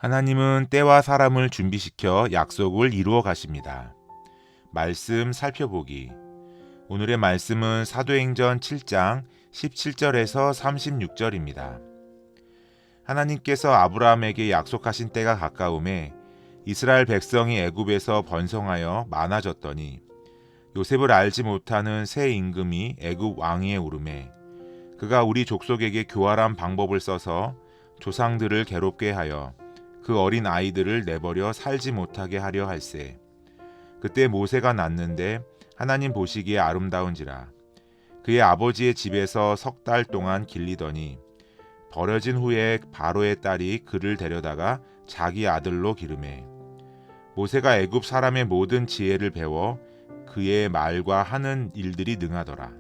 하나님은 때와 사람을 준비시켜 약속을 이루어 가십니다. 말씀 살펴보기. 오늘의 말씀은 사도행전 7장 17절에서 36절입니다. 하나님께서 아브라함에게 약속하신 때가 가까움에 이스라엘 백성이 애굽에서 번성하여 많아졌더니 요셉을 알지 못하는 새 임금이 애굽 왕위에 오르매 그가 우리 족속에게 교활한 방법을 써서 조상들을 괴롭게 하여 그 어린 아이들을 내버려 살지 못하게 하려 할세. 그때 모세가 낳는데 하나님 보시기에 아름다운지라. 그의 아버지의 집에서 3달 동안 길리더니 버려진 후에 바로의 딸이 그를 데려다가 자기 아들로 기르매. 모세가 애굽 사람의 모든 지혜를 배워 그의 말과 하는 일들이 능하더라.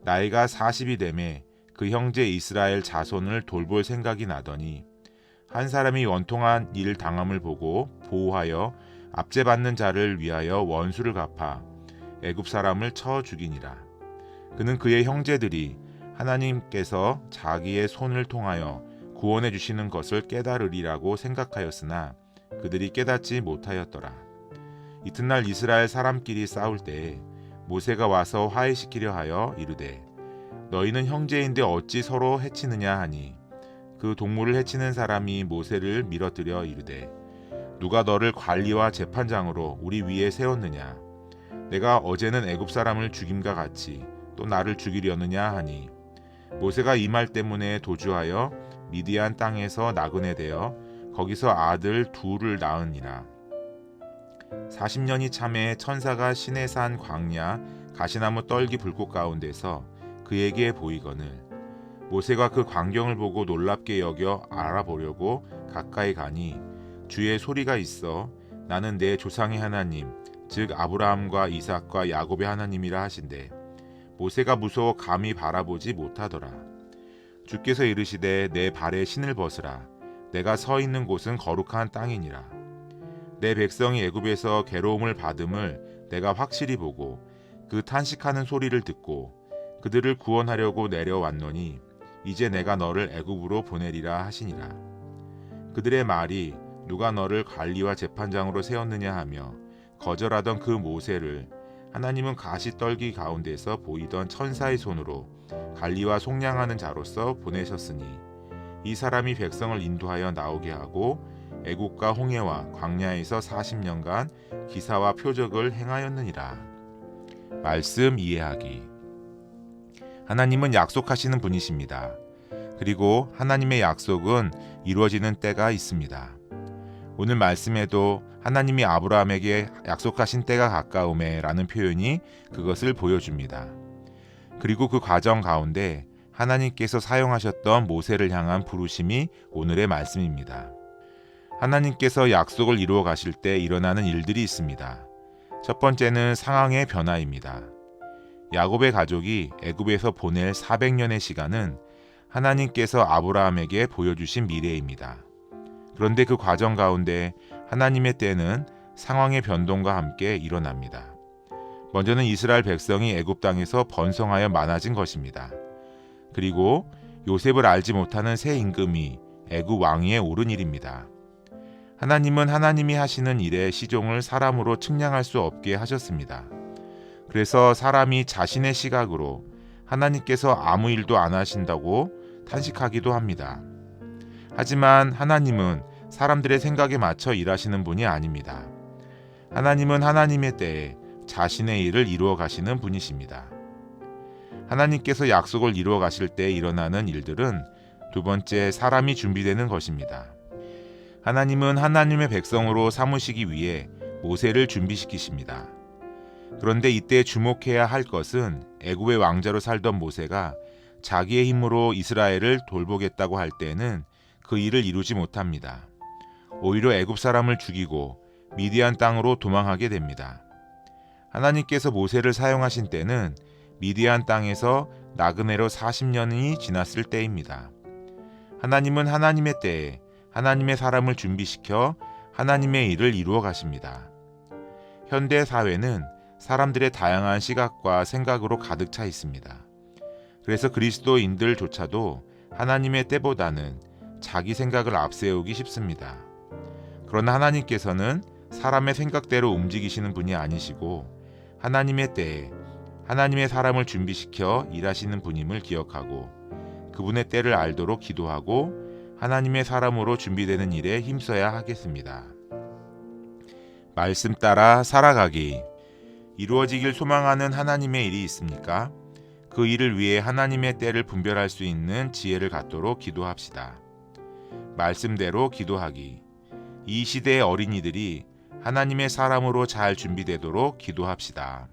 나이가 40이 되매 그 형제 이스라엘 자손을 돌볼 생각이 나더니 한 사람이 원통한 일 당함을 보고 보호하여 압제받는 자를 위하여 원수를 갚아 애굽 사람을 쳐 죽이니라. 그는 그의 형제들이 하나님께서 자기의 손을 통하여 구원해 주시는 것을 깨달으리라고 생각하였으나 그들이 깨닫지 못하였더라. 이튿날 이스라엘 사람끼리 싸울 때에 모세가 와서 화해시키려 하여 이르되 너희는 형제인데 어찌 서로 해치느냐 하니 그 동물을 해치는 사람이 모세를 밀어뜨려 이르되 누가 너를 관리와 재판장으로 우리 위에 세웠느냐. 내가 어제는 애굽 사람을 죽임과 같이 또 나를 죽이려느냐 하니 모세가 이 말 때문에 도주하여 미디안 땅에서 나그네 되어 거기서 아들 둘을 낳으니라. 40년이 참에 천사가 시내산 광야 가시나무 떨기 불꽃 가운데서 그에게 보이거늘 모세가 그 광경을 보고 놀랍게 여겨 알아보려고 가까이 가니 주의 소리가 있어 나는 내 조상의 하나님 즉 아브라함과 이삭과 야곱의 하나님이라 하신대 모세가 무서워 감히 바라보지 못하더라. 주께서 이르시되 내 발에 신을 벗으라. 내가 서 있는 곳은 거룩한 땅이니라. 내 백성이 애굽에서 괴로움을 받음을 내가 확실히 보고 그 탄식하는 소리를 듣고 그들을 구원하려고 내려왔노니 이제 내가 너를 애굽으로 보내리라 하시니라. 그들의 말이 누가 너를 관리와 재판장으로 세웠느냐 하며 거절하던 그 모세를 하나님은 가시떨기 가운데서 보이던 천사의 손으로 관리와 속량하는 자로서 보내셨으니 이 사람이 백성을 인도하여 나오게 하고 애국과 홍해와 광야에서 40년간 기사와 표적을 행하였느니라. 말씀 이해하기. 하나님은 약속하시는 분이십니다. 그리고 하나님의 약속은 이루어지는 때가 있습니다. 오늘 말씀에도 하나님이 아브라함에게 약속하신 때가 가까우매 라는 표현이 그것을 보여줍니다. 그리고 그 과정 가운데 하나님께서 사용하셨던 모세를 향한 부르심이 오늘의 말씀입니다. 하나님께서 약속을 이루어 가실 때 일어나는 일들이 있습니다. 첫 번째는 상황의 변화입니다. 야곱의 가족이 애굽에서 보낼 400년의 시간은 하나님께서 아브라함에게 보여주신 미래입니다. 그런데 그 과정 가운데 하나님의 때는 상황의 변동과 함께 일어납니다. 먼저는 이스라엘 백성이 애굽 땅에서 번성하여 많아진 것입니다. 그리고 요셉을 알지 못하는 새 임금이 애굽 왕위에 오른 일입니다. 하나님은 하나님이 하시는 일의 시종을 사람으로 측량할 수 없게 하셨습니다. 그래서 사람이 자신의 시각으로 하나님께서 아무 일도 안 하신다고 탄식하기도 합니다. 하지만 하나님은 사람들의 생각에 맞춰 일하시는 분이 아닙니다. 하나님은 하나님의 때에 자신의 일을 이루어 가시는 분이십니다. 하나님께서 약속을 이루어 가실 때 일어나는 일들은 두 번째, 사람이 준비되는 것입니다. 하나님은 하나님의 백성으로 삼으시기 위해 모세를 준비시키십니다. 그런데 이때 주목해야 할 것은 애굽의 왕자로 살던 모세가 자기의 힘으로 이스라엘을 돌보겠다고 할 때는 그 일을 이루지 못합니다. 오히려 애굽 사람을 죽이고 미디안 땅으로 도망하게 됩니다. 하나님께서 모세를 사용하신 때는 미디안 땅에서 나그네로 40년이 지났을 때입니다. 하나님은 하나님의 때에 하나님의 사람을 준비시켜 하나님의 일을 이루어 가십니다. 현대 사회는 사람들의 다양한 시각과 생각으로 가득 차 있습니다. 그래서 그리스도인들조차도 하나님의 때보다는 자기 생각을 앞세우기 쉽습니다. 그러나 하나님께서는 사람의 생각대로 움직이시는 분이 아니시고 하나님의 때에 하나님의 사람을 준비시켜 일하시는 분임을 기억하고 그분의 때를 알도록 기도하고 하나님의 사람으로 준비되는 일에 힘써야 하겠습니다. 말씀 따라 살아가기. 이루어지길 소망하는 하나님의 일이 있습니까? 그 일을 위해 하나님의 때를 분별할 수 있는 지혜를 갖도록 기도합시다. 말씀대로 기도하기. 이 시대의 어린이들이 하나님의 사람으로 잘 준비되도록 기도합시다.